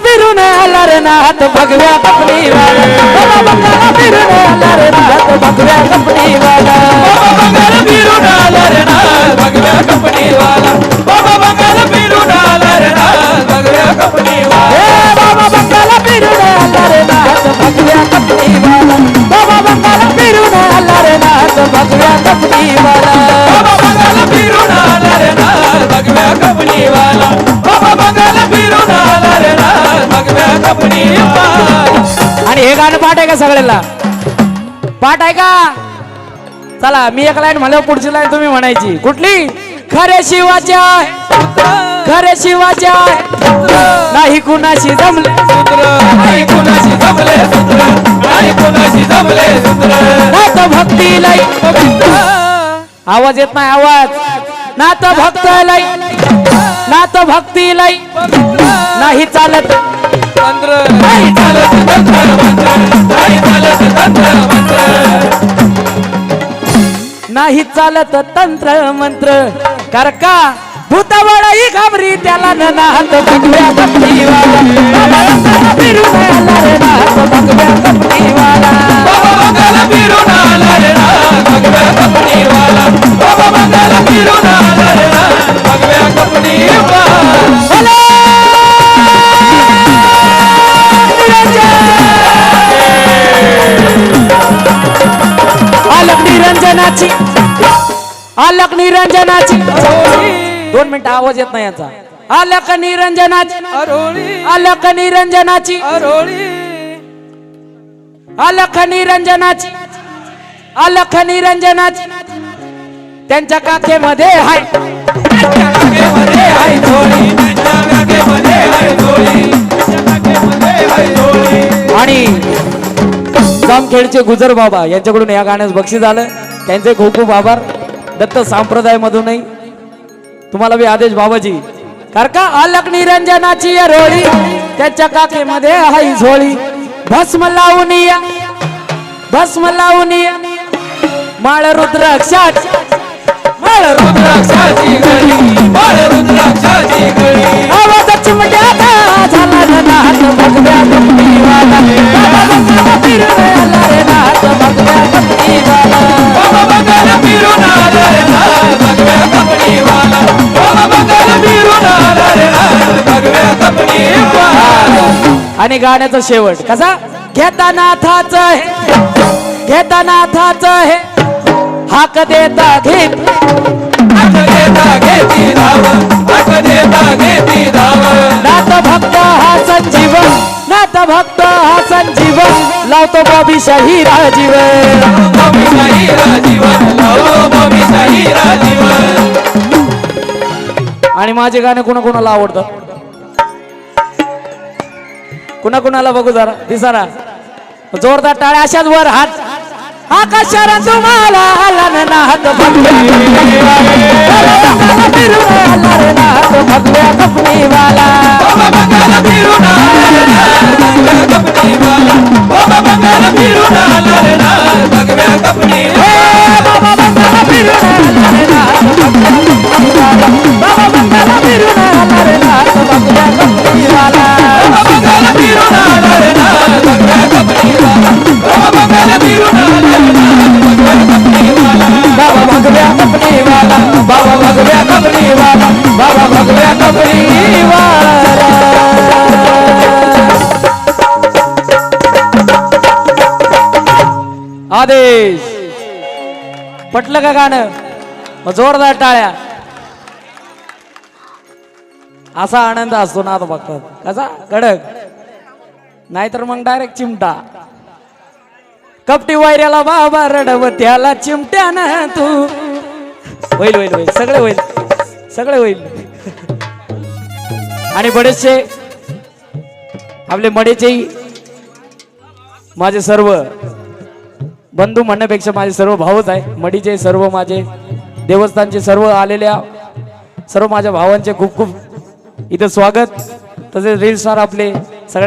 फिरून आला रे नाथ भगव्या कपडीवाला बाबा बंगाला फिरून आला रे नाथ भगव्या कपडीवाला बाबा बंगाला फिरून आला रे नाथ भगव्या कपडीवाला बाबा बंगाला फिरून आला रे नाथ भगव्या कपडीवाला बाबा बंगाला फिरून आला रे नाथ भगव्या कपडीवाला बाबा बंगाला फिरून आला रे नाथ भगव्या कपडीवाला बाबा बंगाला फिरून आला रे नाथ भगव्या कपडीवाला बाबा बंगाला फिरून आला रे नाथ भगव्या कपडीवाला. आणि हे गाणं पाठ आहे का सगळ्याला? पाठ आहे का? चला मी एक लाईन म्हणलं पुढची लाईन तुम्ही म्हणायची. कुठली? खरे शिवाच्या खरे शिवाच्या नाही कुणाशी जमले नाही कुणाशी जमले सूत्र नाही कुणाशी जमले सूत्र नात भक्ती लाई आवाज येत नाही आवाज नात भक्त लाई नात भक्ती लाई नाही चालत तंत्र नाही चालत तंत्र मंत्र नाही चालत तंत्र मंत्र नाही चालत तंत्र मंत्र कर का भूतावळाई घाबरी त्याला नाथ भगव्या कपडीवाला बाबा बंगाला फिरून आला रे नाथ भगव्या कपडीवाला बाबा बंगाला फिरून आला रे नाथ भगव्या कपडीवाला बाबा बंगाला फिरून आला रे नाथ भगव्या कपडीवाला. आलक निरंजनाची आलक निरंजनाची 2 मिनिटं आवाज येत नाही याचा. आलक निरंजनाची अरोळी आलक निरंजनाची अरोळी अलख निरंजनाची अलख निरंजनाची त्यांच्या काखेमध्ये हाय काखेमध्ये हाय झोळी त्यांच्या काखेमध्ये हाय झोळी त्यांच्या काखेमध्ये हाय झोळी. आणि जामखेडचे गुजर बाबा यांच्याकडून या गाण्यास बक्षीस झालं. त्यांचे खूप खूप आभार. दत्त संप्रदाय मधूनही तुम्हाला बी आदेश बाबाजी कार का अलख निरंजनाची रोळी त्याच्या काखेमध्ये हाय झोळी भस्म लावूनिया भस्म लावूनिया माळ रुद्राक्षाची माळ रुद्राक्षाची गळी बाळ रुद्राक्षाची गळी आवाज चिमट्याचा झाला रे नाथ भगव्या कपडीवाला बाबा बंगाला फिरून आला रे नाथ भगव्या कपडीवाला बाबा बंगाला फिरून आला रे नाथ भगव्या कपडीवाला बाबा बंगाला फिरून आला रे नाथ भगव्या कपडीवाला. आणि गाण्याचा शेवट कसा घेता नाथाच हे घेता नाथाच हे हाक देता घेत हाक देता घेती धाव हाक देता घेती धाव नाथ भक्त हा संजीवन नाथ भक्त हा संजीवन लावतो बाबी शाहीरा जीवन बाबी शाहीरा जीवन लावो बाबी शाहीरा जीवन. आणि माझे गाणे कोणाकोणाला आवडतात कुणाकुणाला बघू जरा दिसारा जोरदार टाळ्या अशाच वर हात आकाशाला तुम्हाला आला नाथ भगव्या कपडीवाला बाबा बंगाला फिरून आला रे नाथ भगव्या कपडीवाला बाबा बंगाला फिरून आला रे नाथ भगव्या कपडीवाला बाबा बंगाला फिरून आला रे नाथ बाबा बंगाला फिरून आला रे नाथ भगव्या कपडीवाला बाबा बंगाला फिरून आला रे नाथ भगव्या कपडीवाला बाबा बंगाला फिरून आला रे नाथ भगव्या कपडीवाला बाबा भगव्या कपडीवाला बाबा भगव्या कपडीवाला बाबा भगव्या कपडीवाला. आदेश पटलं का गाणं? मग जोरदार टाळ्या. असा आनंद असतो ना आता बघतात कसा कडक नाहीतर मग डायरेक्ट चिमटा. कपटी वायऱ्याला बाबा रडव त्याला चिमट्यानं तू होईल होईल होईल सगळे होईल सगळे होईल. आणि बरेचसे आपले मडेचेही माझे सर्व बंधू म्हणण्यापेक्षा माझे सर्व भावच आहे. मडीचे सर्व माझे देवस्थानचे सर्व आलेल्या सर्व माझ्या भावांचे खूप खूप इथं स्वागत. तसेच रील स्टार आपले सगळे